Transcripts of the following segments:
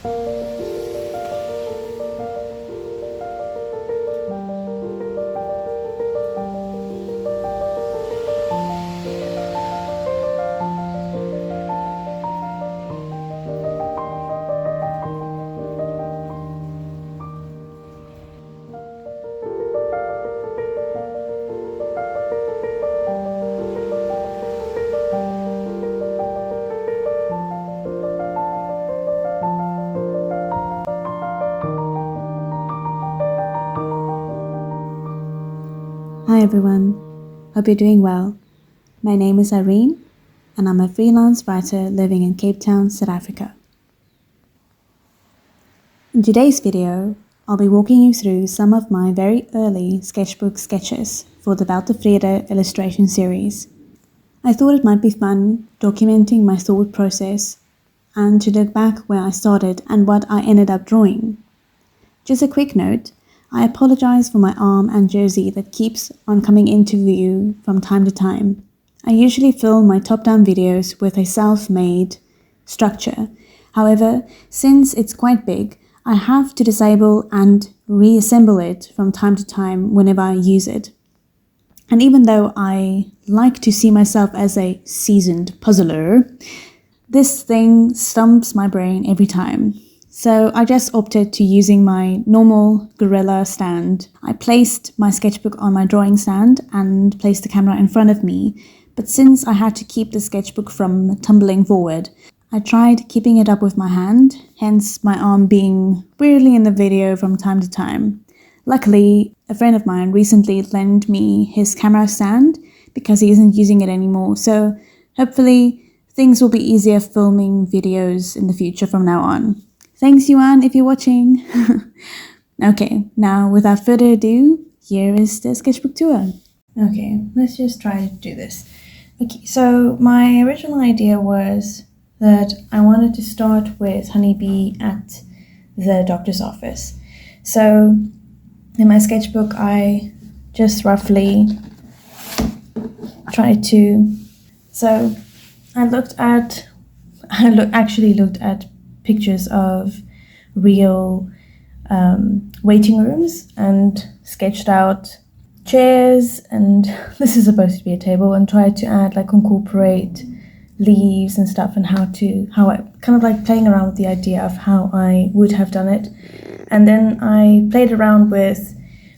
Hi everyone, hope you're doing well. My name is Irene and I'm a freelance writer living in Cape Town, South Africa. In today's video, I'll be walking you through some of my very early sketchbook sketches for the Weltevrede Illustration Series. I thought it might be fun documenting my thought process and to look back where I started and what I ended up drawing. Just a quick note, I apologize for my arm and jersey that keeps on coming into view from time to time. I usually film my top-down videos with a self-made structure. However, since it's quite big, I have to disable and reassemble it from time to time whenever I use it. And even though I like to see myself as a seasoned puzzler, this thing stumps my brain every time. So I just opted to using my normal gorilla stand. I placed my sketchbook on my drawing stand and placed the camera in front of me. But since I had to keep the sketchbook from tumbling forward, I tried keeping it up with my hand, hence my arm being weirdly in the video from time to time. Luckily, a friend of mine recently lent me his camera stand because he isn't using it anymore. So hopefully things will be easier filming videos in the future from now on. Thanks, Yuan, if you're watching. Okay, now without further ado, here is the sketchbook tour. Okay, let's just try to do this. Okay, so my original idea was that I wanted to start with honeybee at the doctor's office. So in my sketchbook, I just roughly tried to. So I actually looked at pictures of real waiting rooms and sketched out chairs, and this is supposed to be a table, and tried to incorporate leaves and stuff, and how I kind of like playing around with the idea of how I would have done it. And then I played around with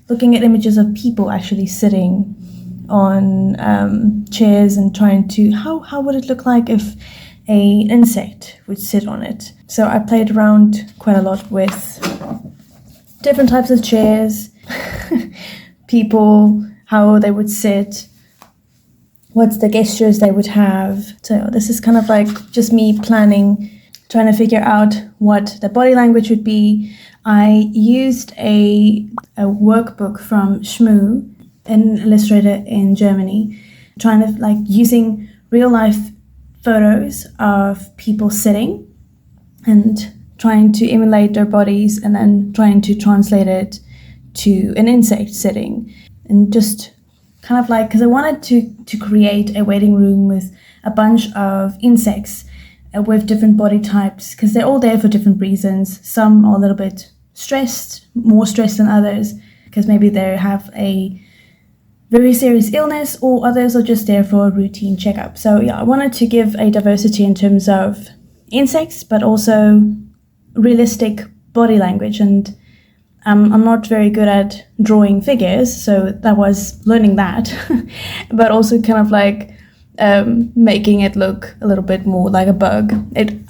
looking at images of people actually sitting on chairs and trying to how would it look like if an insect would sit on it. So I played around quite a lot with different types of chairs, people, how they would sit, what's the gestures they would have. So this is kind of like just me planning, trying to figure out what the body language would be. I used a workbook from Shmoo, an illustrator in Germany, trying to like using real life photos of people sitting and trying to emulate their bodies and then trying to translate it to an insect sitting. And just kind of like, because I wanted to create a waiting room with a bunch of insects with different body types, because they're all there for different reasons. Some are a little bit stressed, more stressed than others, because maybe they have a very serious illness, or others are just there for a routine checkup. So yeah, I wanted to give a diversity in terms of insects, but also realistic body language. And I'm not very good at drawing figures, so that was learning that, but also kind of like making it look a little bit more like a bug.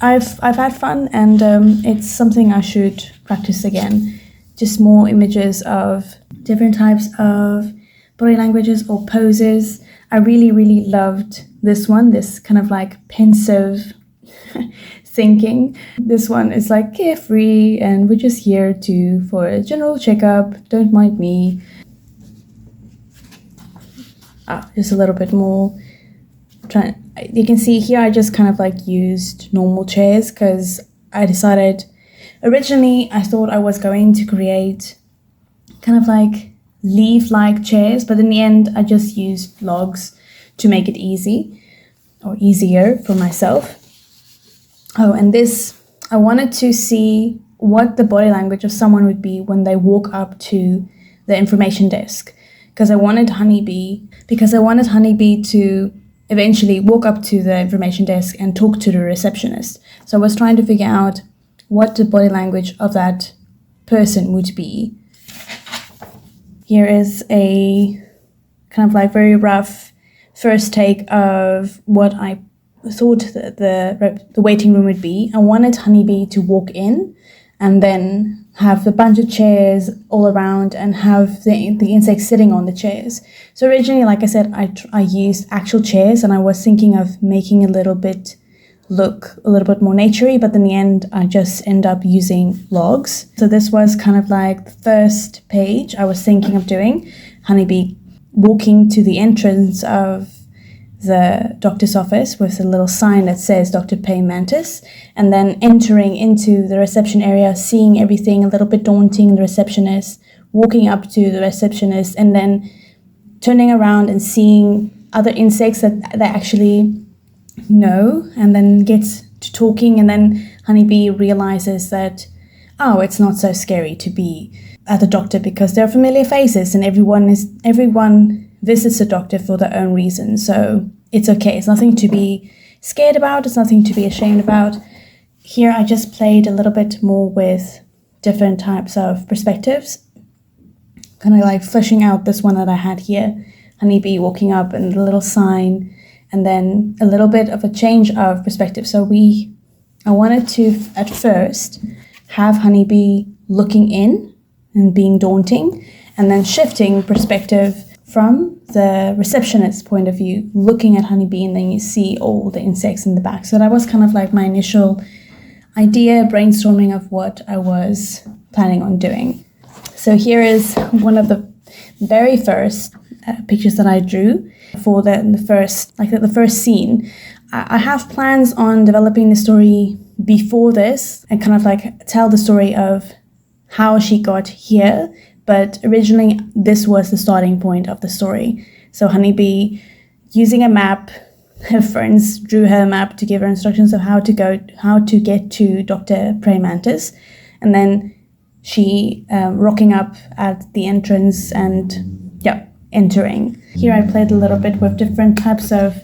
I've had fun, and it's something I should practice again. Just more images of different types of body languages or poses. I really loved this one, this kind of like pensive thinking. This one is like carefree, and we're just here for a general checkup, don't mind me. Just a little bit more. You can see here I just kind of like used normal chairs because I decided originally I thought I was going to create kind of like leaf-like chairs, but in the end I just used logs to make it easy or easier for myself. Oh, and this I wanted to see what the body language of someone would be when they walk up to the information desk, because I wanted honeybee to eventually walk up to the information desk and talk to the receptionist. So I was trying to figure out what the body language of that person would be. Here is a kind of like very rough first take of what I thought the waiting room would be. I wanted honeybee to walk in and then have a bunch of chairs all around and have the insects sitting on the chairs. So originally, like I said, I used actual chairs, and I was thinking of making look a little bit more naturey, but in the end I just end up using logs. So this was kind of like the first page I was thinking of doing. Honeybee walking to the entrance of the doctor's office with a little sign that says Dr. Pay Mantis, and then entering into the reception area, seeing everything a little bit daunting, the receptionist, walking up to the receptionist, and then turning around and seeing other insects that they actually know, and then gets to talking, and then honeybee realizes that, oh, it's not so scary to be at the doctor because there are familiar faces, and everyone visits the doctor for their own reason, so it's okay. It's nothing to be scared about. It's nothing to be ashamed about. Here I just played a little bit more with different types of perspectives, kind of like fleshing out this one that I had here, honeybee walking up and the little sign, and then a little bit of a change of perspective. So I wanted to at first have honeybee looking in and being daunting, and then shifting perspective from the receptionist's point of view, looking at honeybee, and then you see all the insects in the back. So that was kind of like my initial idea, brainstorming of what I was planning on doing. So here is one of the very first pictures that I drew for the first scene. I have plans on developing the story before this and kind of like tell the story of how she got here. But originally, this was the starting point of the story. So honeybee, using a map, her friends drew her a map to give her instructions of how to get to Dr. Prey Mantis, and then she rocking up at the entrance and entering. Here I played a little bit with different types of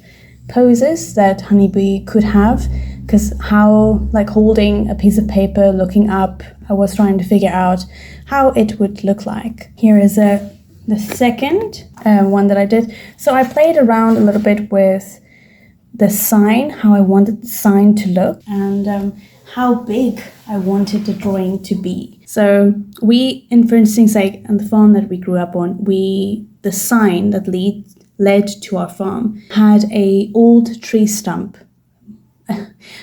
poses that honeybee could have, because how, like holding a piece of paper, looking up, I was trying to figure out how it would look like. Here is the second one that I did. So I played around a little bit with the sign, how I wanted the sign to look, and how big I wanted the drawing to be. So for instance, like on the farm that we grew up on, the sign that led to our farm had a old tree stump.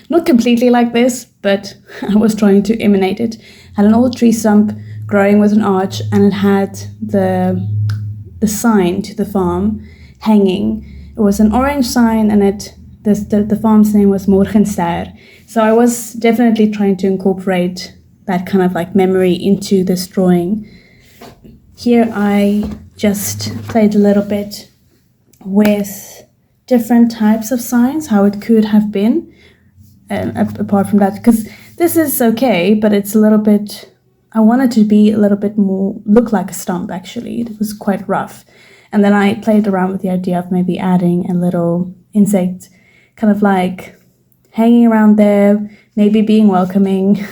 Not completely like this, but I was trying to imitate it. Had an old tree stump growing with an arch, and it had the sign to the farm hanging. It was an orange sign, and the farm's name was Morgenster. So I was definitely trying to incorporate that kind of like memory into this drawing. Here I just played a little bit with different types of signs, how it could have been. Apart from that, because this is okay, but it's a little bit, I wanted to be a little bit more, look like a stump actually. It was quite rough. And then I played around with the idea of maybe adding a little insect kind of like hanging around there, maybe being welcoming,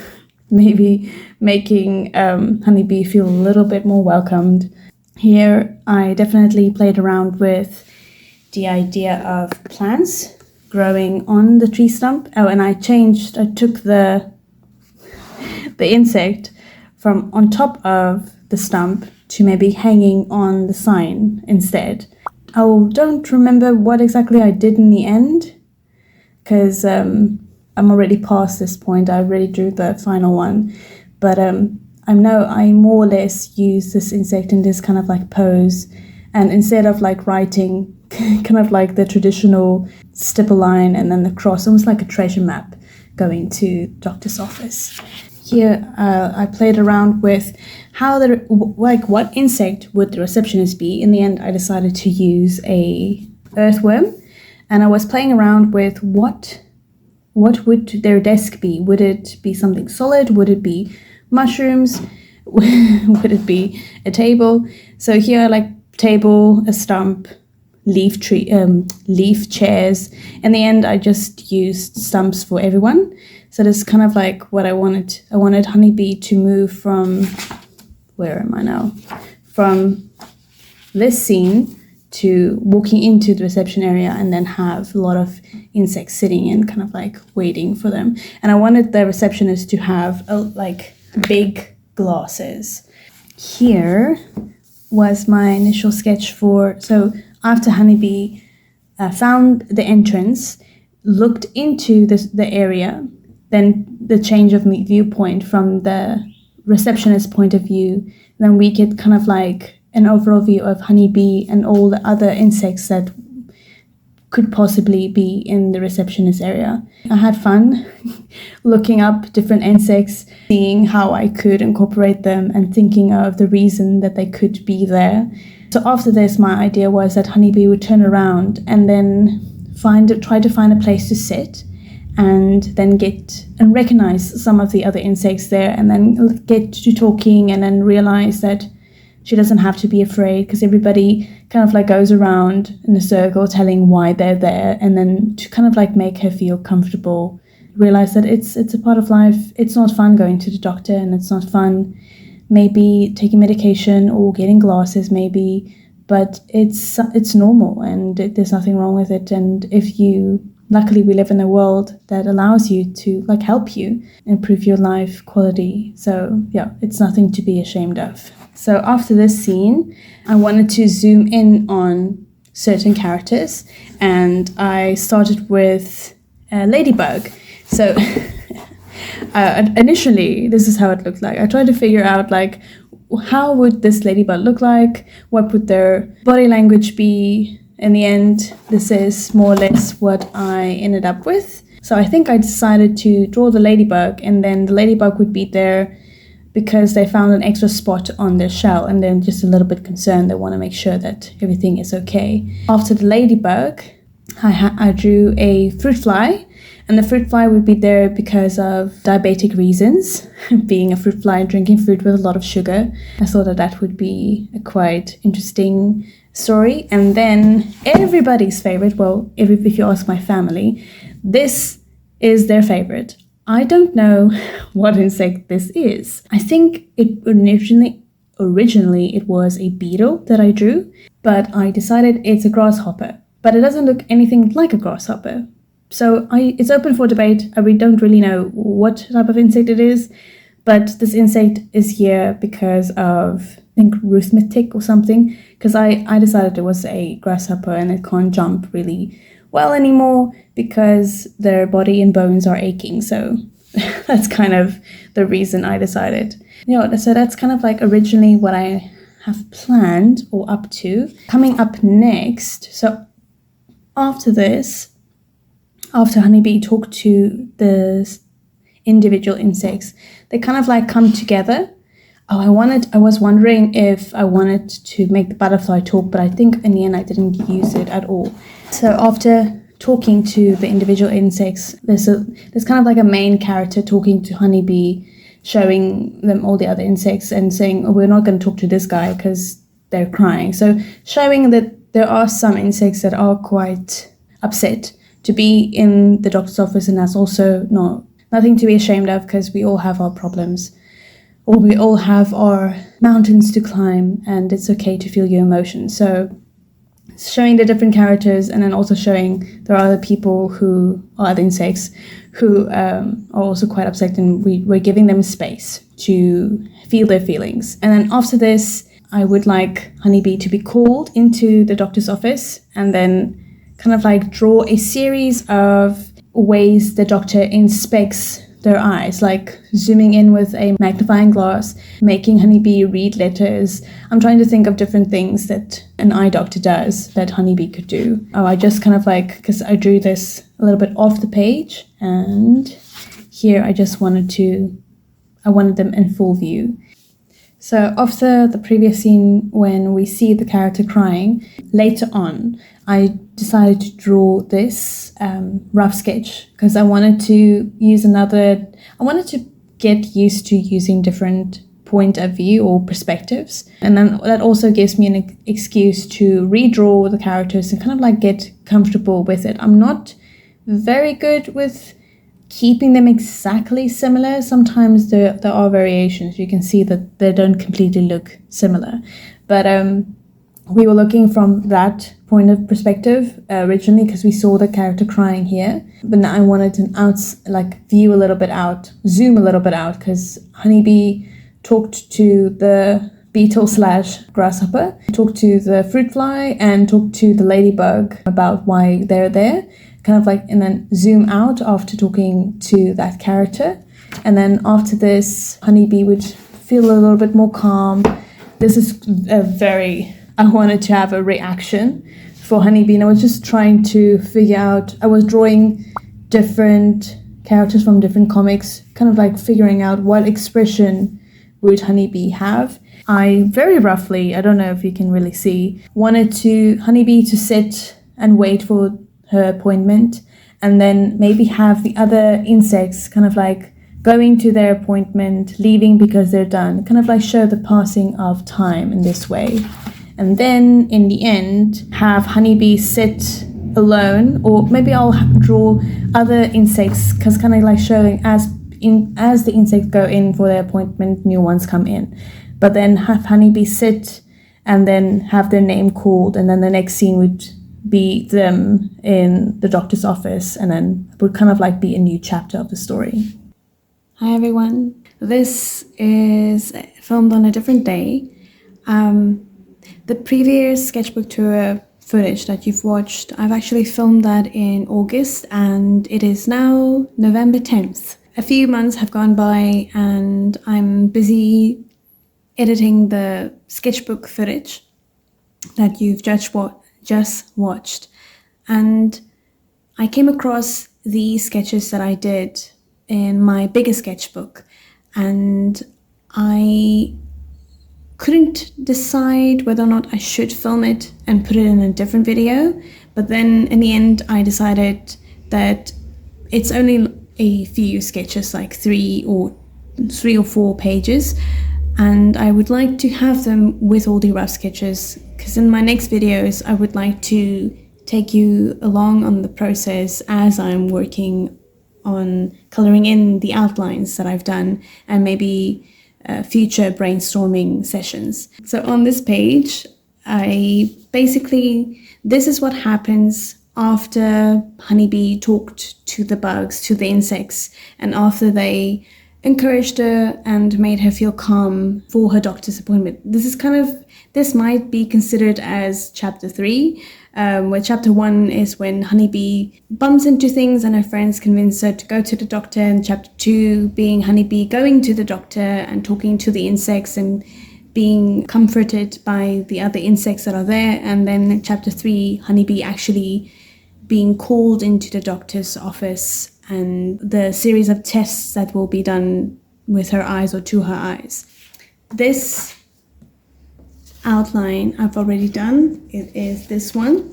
maybe making honeybee feel a little bit more welcomed. Here I definitely played around with the idea of plants growing on the tree stump. Oh, and I took the insect from on top of the stump to maybe hanging on the sign instead. I don't remember what exactly I did in the end, because I'm already past this point. I already drew the final one, but I know I more or less use this insect in this kind of like pose, and instead of like writing kind of like the traditional stipple line and then the cross, almost like a treasure map going to doctor's office. Here I played around with how what insect would the receptionist be. In the end I decided to use a earthworm, and I was playing around with what what would their desk be? Would it be something solid? Would it be mushrooms? Would it be a table? So here, like table, a stump, leaf chairs. In the end, I just used stumps for everyone. So this is kind of like what I wanted. I wanted Honeybee to move from, where am I now? From this scene to walking into the reception area and then have a lot of insects sitting and kind of like waiting for them. And I wanted the receptionist to have like big glasses. Here was my initial sketch for, so after Honeybee found the entrance, looked into the area, then the change of viewpoint from the receptionist point of view, then we get kind of like an overall view of Honeybee and all the other insects that could possibly be in the receptionist area. I had fun looking up different insects, seeing how I could incorporate them and thinking of the reason that they could be there. So after this, my idea was that Honeybee would turn around and then try to find a place to sit, and then get and recognize some of the other insects there, and then get to talking and then realize that she doesn't have to be afraid, because everybody kind of like goes around in a circle telling why they're there, and then to kind of like make her feel comfortable, realize that it's a part of life. It's not fun going to the doctor, and it's not fun maybe taking medication or getting glasses maybe, but it's normal and there's nothing wrong with it. And luckily we live in a world that allows you to like help you improve your life quality. So yeah, it's nothing to be ashamed of. So after this scene, I wanted to zoom in on certain characters, and I started with Ladybug. So initially, this is how it looked like. I tried to figure out like, how would this ladybug look like? What would their body language be? In the end, this is more or less what I ended up with. So I think I decided to draw the ladybug, and then the ladybug would be there because they found an extra spot on their shell and they're just a little bit concerned. They want to make sure that everything is okay. After the ladybug, I drew a fruit fly, and the fruit fly would be there because of diabetic reasons. Being a fruit fly and drinking fruit with a lot of sugar, I thought that would be a quite interesting story. And then everybody's favorite, well, if you ask my family, this is their favorite. I don't know what insect this is. I think it originally it was a beetle that I drew, but I decided it's a grasshopper. But it doesn't look anything like a grasshopper. So it's open for debate. We don't really know what type of insect it is, but this insect is here because of, I think, arithmetic or something, because I decided it was a grasshopper and it can't jump really well anymore because their body and bones are aching. So that's kind of the reason I decided. So that's kind of like originally what I have planned or up to. Coming up next, so after this, after Honeybee talked to the individual insects, they kind of like come together. I was wondering if I wanted to make the butterfly talk, but I think in the end I didn't use it at all. So after talking to the individual insects, there's kind of like a main character talking to Honeybee, showing them all the other insects and saying, oh, we're not going to talk to this guy because they're crying. So showing that there are some insects that are quite upset to be in the doctor's office, and that's also nothing to be ashamed of, because we all have our problems, or we all have our mountains to climb, and it's okay to feel your emotions. So showing the different characters, and then also showing there are other people who are other insects who are also quite upset, and we're giving them space to feel their feelings. And then after this, I would like Honeybee to be called into the doctor's office, and then kind of like draw a series of ways the doctor inspects their eyes, like zooming in with a magnifying glass, making Honeybee read letters. I'm trying to think of different things that an eye doctor does that Honeybee could do. I just kind of like, because I drew this a little bit off the page, and here I wanted them in full view. So after the previous scene, when we see the character crying, later on, I decided to draw this rough sketch because I wanted to get used to using different point of view or perspectives, and then that also gives me an excuse to redraw the characters and kind of like get comfortable with it. I'm not very good with keeping them exactly similar. Sometimes there are variations. You can see that they don't completely look similar, but we were looking from that point of perspective originally because we saw the character crying here, but now I wanted to zoom a little bit out because Honeybee talked to the beetle / grasshopper, talked to the fruit fly, and talked to the ladybug about why they're there, kind of like, and then zoom out after talking to that character. And then after this, Honeybee would feel a little bit more calm. This is I wanted to have a reaction for Honeybee, and I was just trying to figure out, I was drawing different characters from different comics, kind of like figuring out what expression would Honeybee have. I very roughly, I don't know if you can really see, wanted Honeybee to sit and wait for her appointment, and then maybe have the other insects kind of like going to their appointment, leaving because they're done, kind of like show the passing of time in this way. And then in the end, have Honeybee sit alone, or maybe I'll draw other insects, because kind of like showing as the insects go in for their appointment, new ones come in. But then have Honeybee sit and then have their name called, and then the next scene would be them in the doctor's office, and then it would kind of like be a new chapter of the story. Hi everyone, this is filmed on a different day. The previous sketchbook tour footage that you've watched, I've actually filmed that in August, and it is now November 10th. A few months have gone by and I'm busy editing the sketchbook footage that you've just watched. And I came across the sketches that I did in my bigger sketchbook, and I couldn't decide whether or not I should film it and put it in a different video. But then in the end, I decided that it's only a few sketches, like three or 4 pages, and I would like to have them with all the rough sketches, because in my next videos I would like to take you along on the process as I'm working on coloring in the outlines that I've done, and maybe future brainstorming sessions. So on this page, this is what happens after Honeybee talked to the bugs, to the insects, and after they encouraged her and made her feel calm for her doctor's appointment. This might be considered as chapter 3, where chapter 1 is when Honeybee bumps into things and her friends convince her to go to the doctor, and chapter 2 being Honeybee going to the doctor and talking to the insects and being comforted by the other insects that are there, and then chapter 3, Honeybee actually being called into the doctor's office and the series of tests that will be done with her eyes or to her eyes. This outline I've already done. It is this one.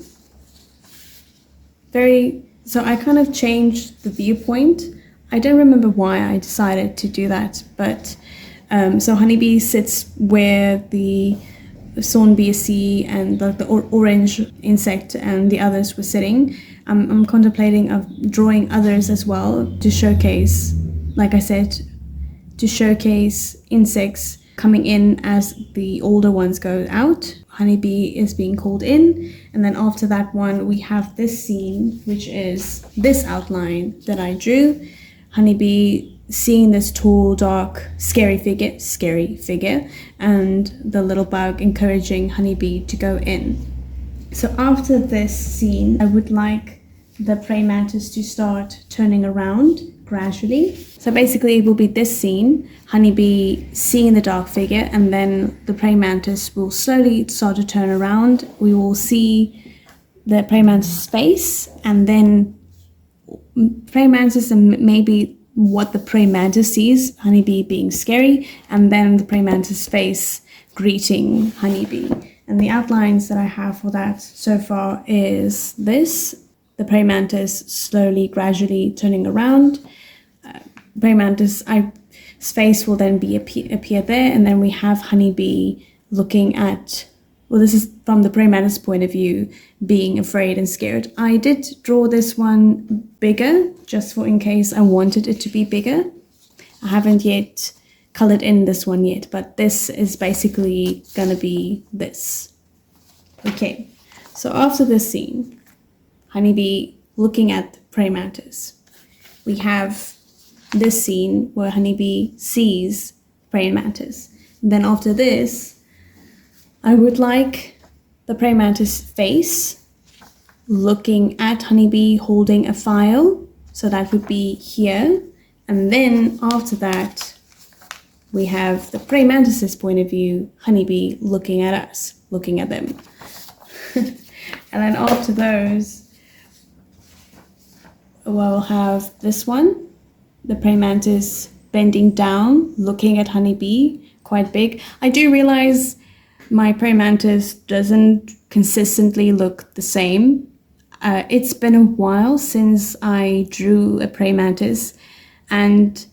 So I kind of changed the viewpoint. I don't remember why I decided to do that, but so Honeybee sits where the Sawn BSC and the orange insect and the others were sitting. I'm contemplating of drawing others as well to showcase, like I said, to showcase insects coming in as the older ones go out. Honeybee is being called in, and then after that one we have this scene, which is this outline that I drew. Honeybee seeing this tall, dark, scary figure, and the little bug encouraging Honeybee to go in. So after this scene, I would like the praying mantis to start turning around gradually. So basically it will be this scene, Honeybee seeing the dark figure, and then the praying mantis will slowly start to turn around. We will see the praying mantis face, and then praying mantis and maybe what the praying mantis sees, Honeybee being scary, and then the praying mantis face greeting Honeybee. And the outlines that I have for that so far is this, the praying mantis slowly, gradually turning around. Praying mantis, face will then appear there, and then we have honeybee looking at, well, this is from the praying mantis point of view, being afraid and scared. I did draw this one bigger, just for in case I wanted it to be bigger. I haven't yet colored in this one yet, but this is basically gonna be this. Okay, so after this scene, honeybee looking at praying mantis, we have this scene where honeybee sees praying mantis. And then after this, I would like the praying mantis face looking at honeybee holding a file. So that would be here. And then after that, we have the praying mantis's point of view, honeybee looking at us, looking at them. And then after those, we'll have this one, the praying mantis bending down, looking at honeybee, quite big. I do realize my praying mantis doesn't consistently look the same. It's been a while since I drew a praying mantis, and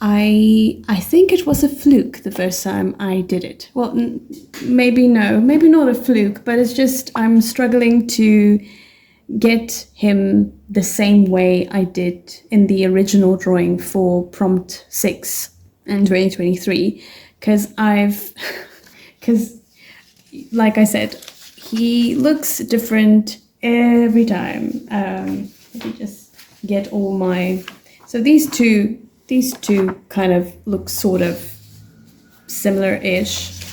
I think it was a fluke the first time I did it. Well, maybe not a fluke, but it's just I'm struggling to get him the same way I did in the original drawing for prompt 6 in 2023, because like I said, he looks different every time. Let me just get all my, so these two kind of look sort of similar-ish,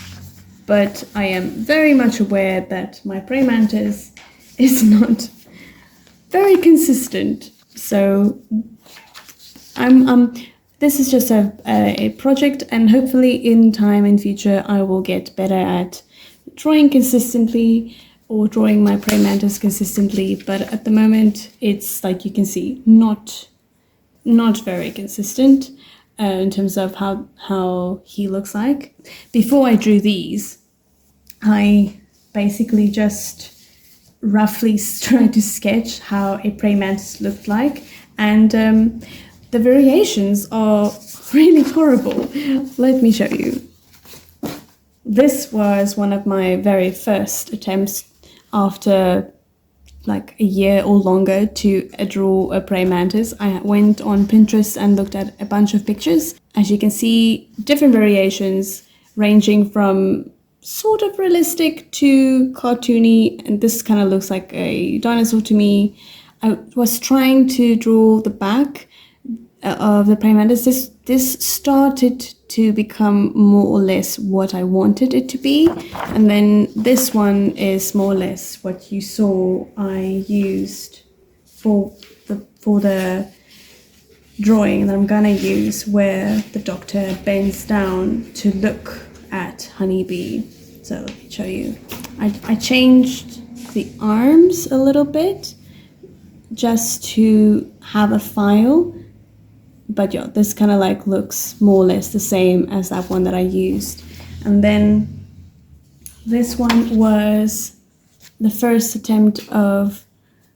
but I am very much aware that my praying mantis is not very consistent. So this is just a project, and hopefully in time in future I will get better at drawing consistently or drawing my praying mantis consistently, but at the moment it's, like you can see, not very consistent in terms of how he looks like. Before I drew these, I basically just roughly tried to sketch how a praying mantis looked like, and the variations are really horrible. Let me show you. This was one of my very first attempts after like a year or longer to draw a praying mantis. I went on Pinterest and looked at a bunch of pictures. As you can see, different variations ranging from sort of realistic to cartoony, and this kind of looks like a dinosaur to me. I was trying to draw the back of the praying mantis. This started to become more or less what I wanted it to be, and then this one is more or less what you saw I used for the drawing that I'm gonna use, where the doctor bends down to look at honeybee. So let me show you. I changed the arms a little bit just to have a file, but yeah, this kind of like looks more or less the same as that one that I used. And then this one was the first attempt of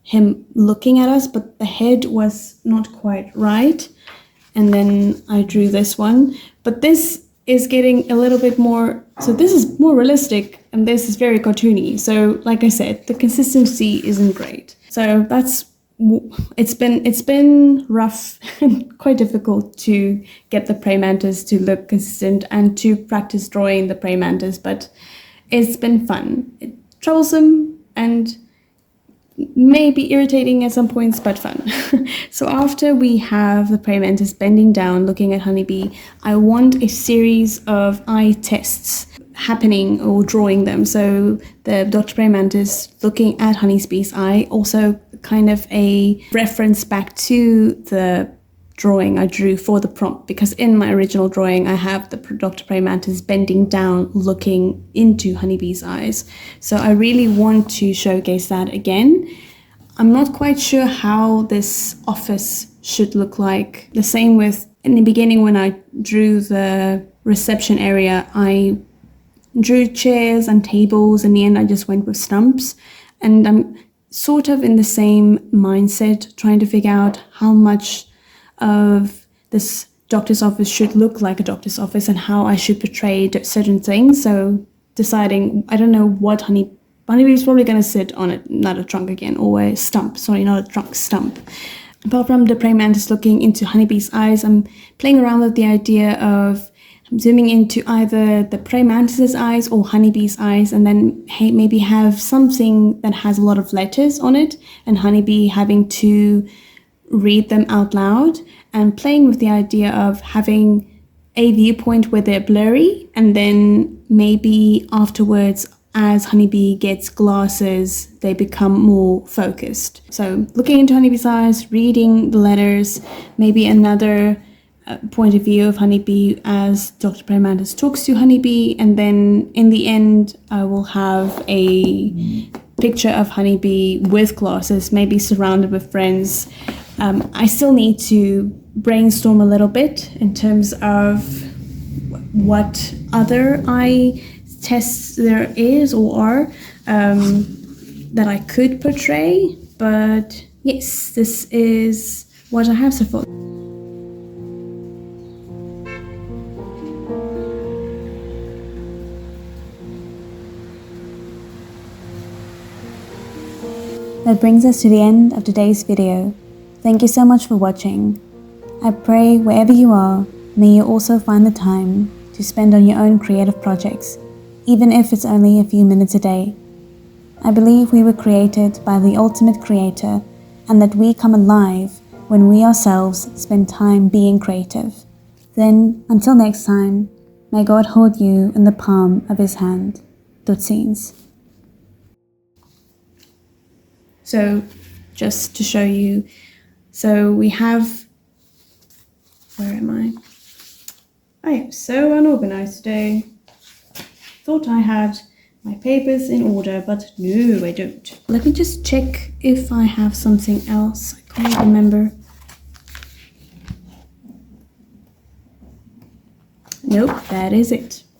him looking at us, but the head was not quite right. And then I drew this one, but this is getting a little bit more, so this is more realistic and this is very cartoony. So like I said, the consistency isn't great. So that's, it's been rough and quite difficult to get the praying mantis to look consistent and to practice drawing the praying mantis, but it's been fun. It's troublesome and maybe irritating at some points, but fun. So after we have the praying mantis bending down looking at honeybee, I want a series of eye tests happening or drawing them. So the Dr. Praying Mantis looking at honeybee's eye, also kind of a reference back to the drawing I drew for the prompt, because in my original drawing I have the Dr. Praying Mantis bending down looking into honeybee's eyes. So I really want to showcase that again. I'm not quite sure how this office should look like. The same with in the beginning when I drew the reception area, I drew chairs and tables. In the end, I just went with stumps. And I'm sort of in the same mindset, trying to figure out how much of this doctor's office should look like a doctor's office and how I should portray certain things. So deciding, I don't know what honeybee's probably going to sit on it, not a trunk again, or a stump. Sorry, not a trunk, stump. Apart from the praying mantis looking into honeybee's eyes, I'm playing around with the idea of zooming into either the praying mantis's eyes or honeybee's eyes, and then maybe have something that has a lot of letters on it, and honeybee having to read them out loud, and playing with the idea of having a viewpoint where they're blurry, and then maybe afterwards, as honeybee gets glasses, they become more focused. So looking into honeybee's eyes, reading the letters, maybe another point of view of honeybee as Dr. Praying Mantis talks to honeybee, and then in the end I will have a picture of honeybee with glasses, maybe surrounded with friends. I still need to brainstorm a little bit in terms of what other eye tests there is or are that I could portray, but yes, this is what I have so far. That brings us to the end of today's video. Thank you so much for watching. I pray wherever you are, may you also find the time to spend on your own creative projects, even if it's only a few minutes a day. I believe we were created by the ultimate creator, and that we come alive when we ourselves spend time being creative. Then, until next time, may God hold you in the palm of his hand. Totsiens. So, just to show you, so we have, where am I? I am so unorganized today. Thought I had my papers in order, but no, I don't. Let me just check if I have something else. I can't remember. Nope, that is it.